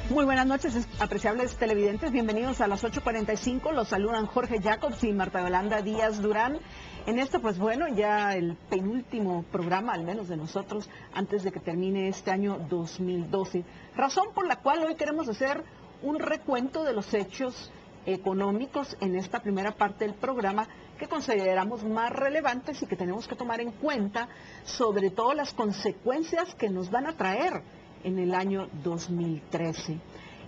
Muy buenas noches, apreciables televidentes. Bienvenidos a las 8:45. Los saludan Jorge Jacobs y Marta Yolanda Díaz Durán. En esto, pues bueno, ya el penúltimo programa, al menos de nosotros, antes de que termine este año 2012. Razón por la cual hoy queremos hacer un recuento de los hechos económicos en esta primera parte del programa que consideramos más relevantes y que tenemos que tomar en cuenta, sobre todo las consecuencias que nos van a traer en el año 2013.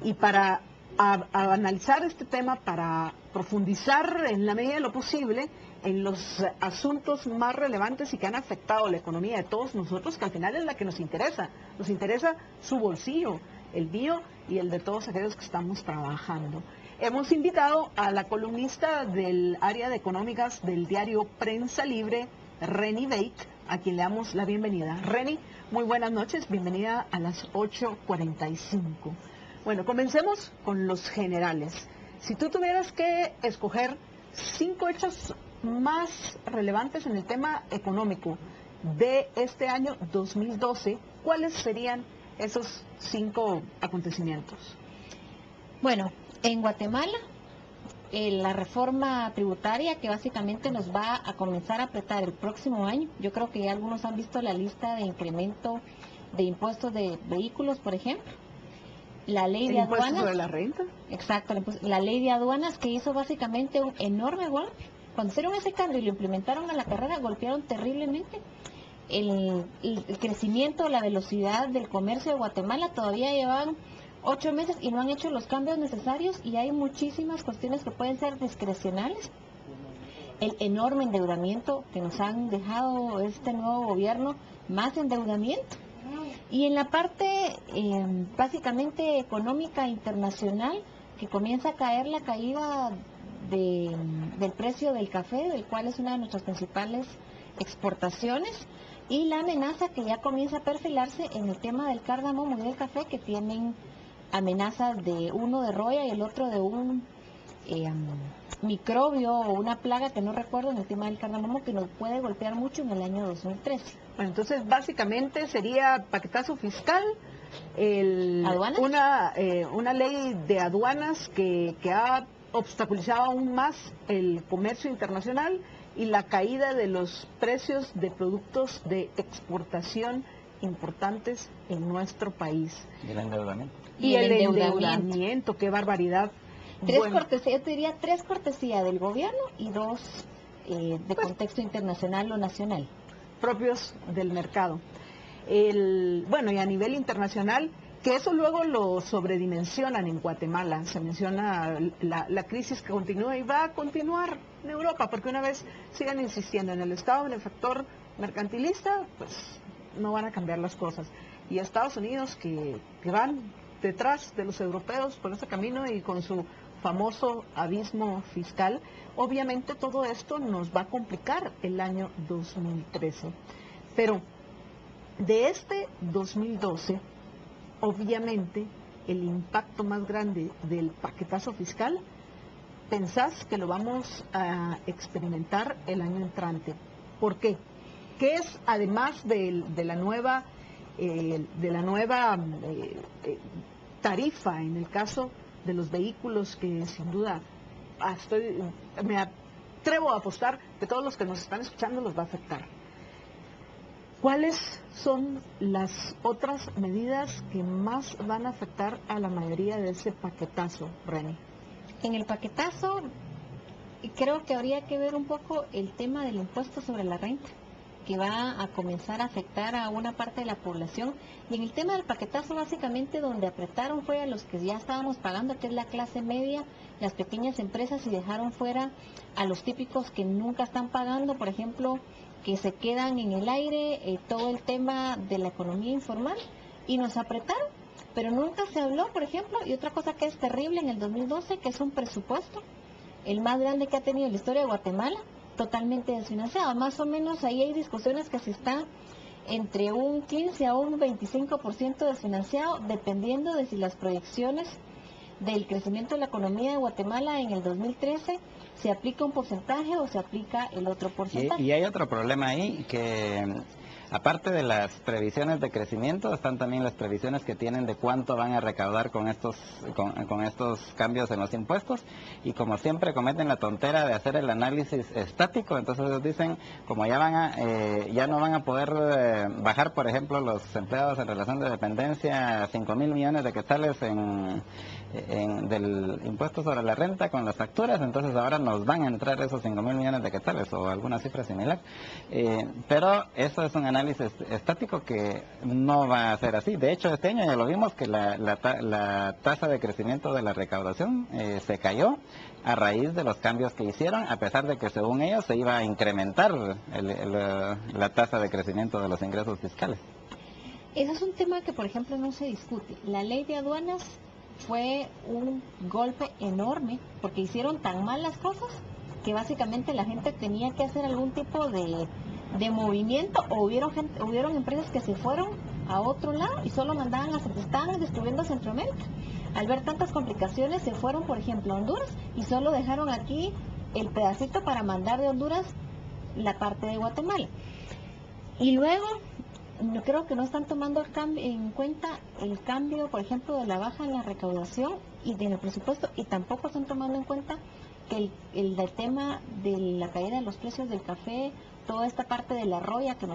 Y para analizar este tema, para profundizar en la medida de lo posible en los asuntos más relevantes y que han afectado la economía de todos nosotros, que al final es la que nos interesa su bolsillo, el mío y el de todos aquellos que estamos trabajando. Hemos invitado a la columnista del área de económicas del diario Prensa Libre, Reni Bake, a quien le damos la bienvenida. Reni, muy buenas noches, bienvenida a las 8:45. Bueno, comencemos con los generales. Si tú tuvieras que escoger 5 hechos más relevantes en el tema económico de este año 2012, ¿cuáles serían esos 5 acontecimientos? Bueno, en Guatemala, la reforma tributaria que básicamente nos va a comenzar a apretar el próximo año. Yo creo que ya algunos han visto la lista de incremento de impuestos de vehículos, por ejemplo. La ley de aduanas. ¿El impuesto sobre la renta? Exacto, la ley de aduanas que hizo básicamente un enorme golpe. Cuando hicieron ese cambio y lo implementaron a la carrera, golpearon terriblemente el crecimiento, la velocidad del comercio de Guatemala. Todavía llevan 8 meses y no han hecho los cambios necesarios y hay muchísimas cuestiones que pueden ser discrecionales. El enorme endeudamiento que nos han dejado este nuevo gobierno, más endeudamiento. Y en la parte básicamente económica internacional, que comienza a caer la caída del precio del café, del cual es una de nuestras principales exportaciones, y la amenaza que ya comienza a perfilarse en el tema del cardamomo y del café, que tienen amenazas de uno de roya y el otro de un microbio o una plaga que no recuerdo en el tema del cardamomo, que nos puede golpear mucho en el año 2013. Bueno, entonces básicamente sería paquetazo fiscal, una ley de aduanas que ha obstaculizado aún más el comercio internacional y la caída de los precios de productos de exportación importantes en nuestro país. Y el endeudamiento. Y el endeudamiento, qué barbaridad. Yo te diría 3 cortesías del gobierno y 2 de contexto internacional o nacional. Propios del mercado. Bueno, y a nivel internacional, que eso luego lo sobredimensionan en Guatemala. Se menciona la crisis que continúa y va a continuar en Europa, porque una vez sigan insistiendo en el Estado benefactor mercantilista, pues no van a cambiar las cosas. Y Estados Unidos, que van detrás de los europeos por ese camino y con su famoso abismo fiscal, obviamente todo esto nos va a complicar el año 2013. Pero de este 2012, obviamente el impacto más grande del paquetazo fiscal, pensás que lo vamos a experimentar el año entrante. ¿Por qué? ¿Qué es, además de la nueva tarifa en el caso de los vehículos, que sin duda me atrevo a apostar que todos los que nos están escuchando los va a afectar? ¿Cuáles son las otras medidas que más van a afectar a la mayoría de ese paquetazo, Reni? En el paquetazo creo que habría que ver un poco el tema del impuesto sobre la renta, que va a comenzar a afectar a una parte de la población. Y en el tema del paquetazo, básicamente donde apretaron fue a los que ya estábamos pagando, que es la clase media, las pequeñas empresas, y dejaron fuera a los típicos que nunca están pagando, por ejemplo, que se quedan en el aire, todo el tema de la economía informal, y nos apretaron. Pero nunca se habló, por ejemplo, y otra cosa que es terrible en el 2012, que es un presupuesto, el más grande que ha tenido la historia de Guatemala, totalmente desfinanciado. Más o menos ahí hay discusiones que se está entre un 15 a un 25% desfinanciado, dependiendo de si las proyecciones del crecimiento de la economía de Guatemala en el 2013 se aplica un porcentaje o se aplica el otro porcentaje. Y hay otro problema ahí, que aparte de las previsiones de crecimiento, están también las previsiones que tienen de cuánto van a recaudar con estos cambios en los impuestos, y como siempre cometen la tontera de hacer el análisis estático. Entonces ellos dicen, como ya no van a poder bajar, por ejemplo, los empleados en relación de dependencia 5.000 millones de quetzales del impuesto sobre la renta con las facturas, entonces ahora nos van a entrar esos 5.000 millones de quetzales o alguna cifra similar. Pero eso es un análisis estático que no va a ser así. De hecho, este año ya lo vimos que la tasa de crecimiento de la recaudación se cayó a raíz de los cambios que hicieron, a pesar de que según ellos se iba a incrementar la tasa de crecimiento de los ingresos fiscales. Ese es un tema que, por ejemplo, no se discute. La ley de aduanas fue un golpe enorme porque hicieron tan mal las cosas que básicamente la gente tenía que hacer algún tipo de movimiento, o hubieron empresas que se fueron a otro lado y solo estaban destruyendo Centroamérica. Al ver tantas complicaciones se fueron, por ejemplo, a Honduras y solo dejaron aquí el pedacito para mandar de Honduras la parte de Guatemala. Y luego creo que no están tomando en cuenta el cambio, por ejemplo, de la baja en la recaudación y en el presupuesto, y tampoco están tomando en cuenta que el tema de la caída de los precios del café, toda esta parte de la roya que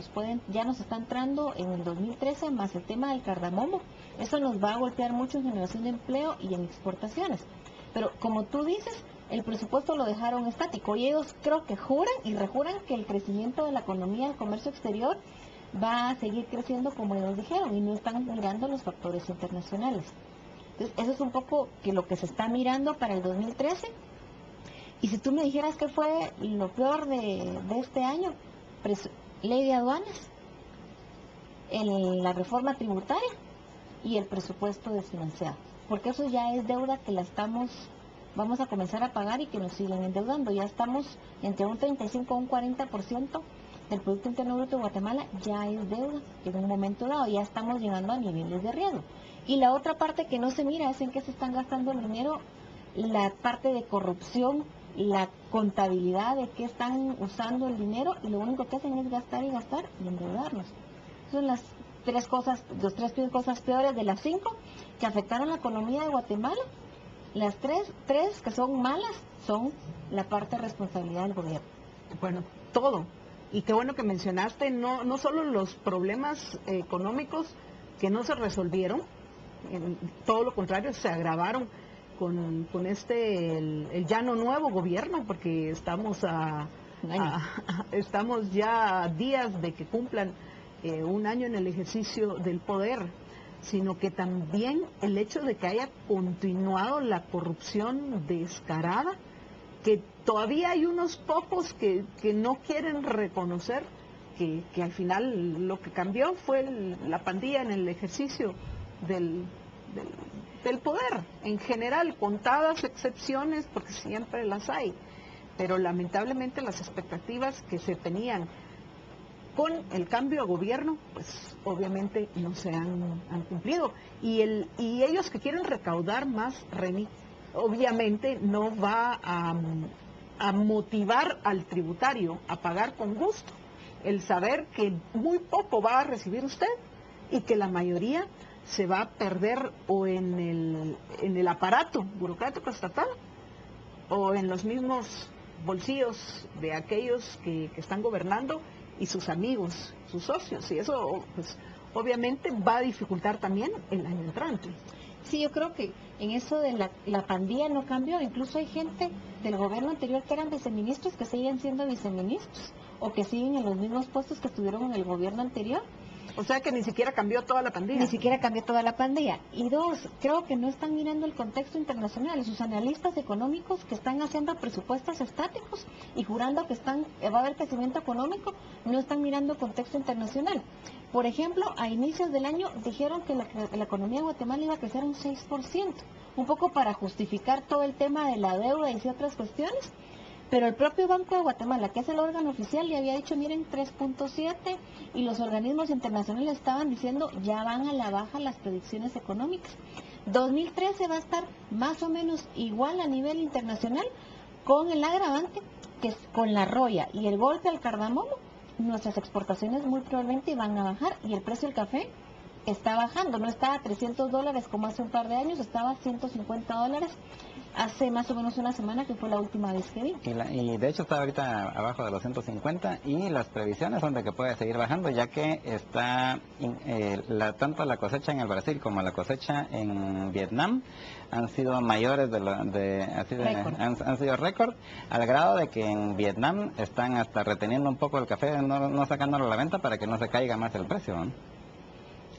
ya nos está entrando en el 2013, más el tema del cardamomo, eso nos va a golpear mucho en generación de empleo y en exportaciones. Pero como tú dices, el presupuesto lo dejaron estático y ellos creo que juran y rejuran que el crecimiento de la economía, el comercio exterior, va a seguir creciendo como ellos dijeron, y no están mirando los factores internacionales. Entonces, eso es un poco que lo que se está mirando para el 2013. Y si tú me dijeras qué fue lo peor de este año, ley de aduanas, la reforma tributaria y el presupuesto desfinanciado, porque eso ya es deuda que vamos a comenzar a pagar y que nos siguen endeudando. Ya estamos entre un 35 a un 40% del Producto Interno Bruto de Guatemala, ya es deuda en un momento dado, ya estamos llegando a niveles de riesgo. Y la otra parte que no se mira es en qué se están gastando el dinero, la parte de corrupción, la contabilidad de qué están usando el dinero, y lo único que hacen es gastar y gastar y endeudarnos. Son las tres cosas peores de las 5 que afectaron la economía de Guatemala. Las tres que son malas son la parte de responsabilidad del gobierno. Bueno, todo. Y qué bueno que mencionaste no solo los problemas económicos que no se resolvieron, todo lo contrario, se agravaron con el ya no nuevo gobierno, porque estamos ya a días de que cumplan un año en el ejercicio del poder, sino que también el hecho de que haya continuado la corrupción descarada, que todavía hay unos pocos que no quieren reconocer que al final lo que cambió fue la pandilla en el ejercicio del poder. En general, contadas excepciones, porque siempre las hay, pero lamentablemente las expectativas que se tenían con el cambio de gobierno, pues obviamente no se han cumplido. Y ellos que quieren recaudar más, Reni, obviamente no va a motivar al tributario a pagar con gusto el saber que muy poco va a recibir usted y que la mayoría se va a perder o en el aparato burocrático estatal o en los mismos bolsillos de aquellos que están gobernando y sus amigos, sus socios, y eso pues obviamente va a dificultar también el año entrante. Sí, yo creo que en eso de la pandilla no cambió. Incluso hay gente del gobierno anterior que eran viceministros que siguen siendo viceministros o que siguen en los mismos puestos que estuvieron en el gobierno anterior. O sea que ni siquiera cambió toda la pandilla. Ni siquiera cambió toda la pandilla. Y dos, creo que no están mirando el contexto internacional. Sus analistas económicos que están haciendo presupuestos estáticos y jurando que va a haber crecimiento económico, no están mirando el contexto internacional. Por ejemplo, a inicios del año dijeron que la economía de Guatemala iba a crecer un 6%, un poco para justificar todo el tema de la deuda y otras cuestiones. Pero el propio Banco de Guatemala, que es el órgano oficial, le había dicho, miren, 3.7, y los organismos internacionales estaban diciendo, ya van a la baja las predicciones económicas. 2013 va a estar más o menos igual a nivel internacional, con el agravante que con la roya y el golpe al cardamomo nuestras exportaciones muy probablemente van a bajar y el precio del café está bajando, no está a $300 como hace un par de años, estaba a $150 hace más o menos una semana, que fue la última vez que vi. Y de hecho está ahorita abajo de los 150 y las previsiones son de que puede seguir bajando, ya que está tanto la cosecha en el Brasil como la cosecha en Vietnam han sido mayores han sido récord, al grado de que en Vietnam están hasta reteniendo un poco el café, no sacándolo a la venta para que no se caiga más el precio, ¿no?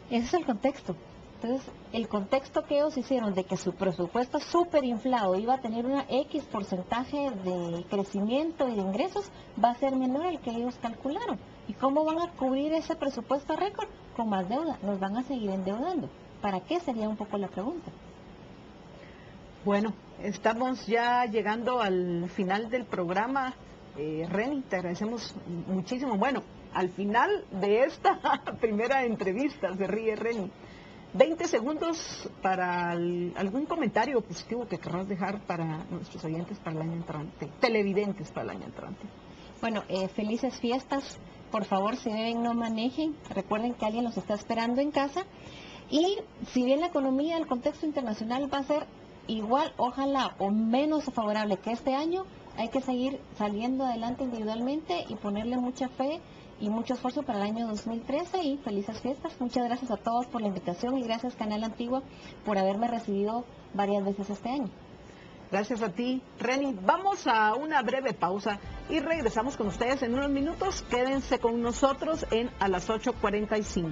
Ese es el contexto. Entonces, el contexto que ellos hicieron de que su presupuesto súper inflado iba a tener una X porcentaje de crecimiento y de ingresos, va a ser menor al que ellos calcularon. ¿Y cómo van a cubrir ese presupuesto récord? Con más deuda. Nos van a seguir endeudando. ¿Para qué? Sería un poco la pregunta. Bueno, estamos ya llegando al final del programa. Reni, te agradecemos muchísimo. Bueno, al final de esta primera entrevista, se ríe Reni. 20 segundos para algún comentario positivo que querrás dejar para nuestros oyentes para el año entrante, televidentes para el año entrante. Bueno, felices fiestas. Por favor, si beben, no manejen. Recuerden que alguien los está esperando en casa. Y si bien la economía, el contexto internacional va a ser igual, ojalá, o menos favorable que este año, hay que seguir saliendo adelante individualmente y ponerle mucha fe y mucho esfuerzo para el año 2013 y felices fiestas. Muchas gracias a todos por la invitación y gracias Canal Antigua por haberme recibido varias veces este año. Gracias a ti, Reni. Vamos a una breve pausa y regresamos con ustedes en unos minutos. Quédense con nosotros a las 8:45.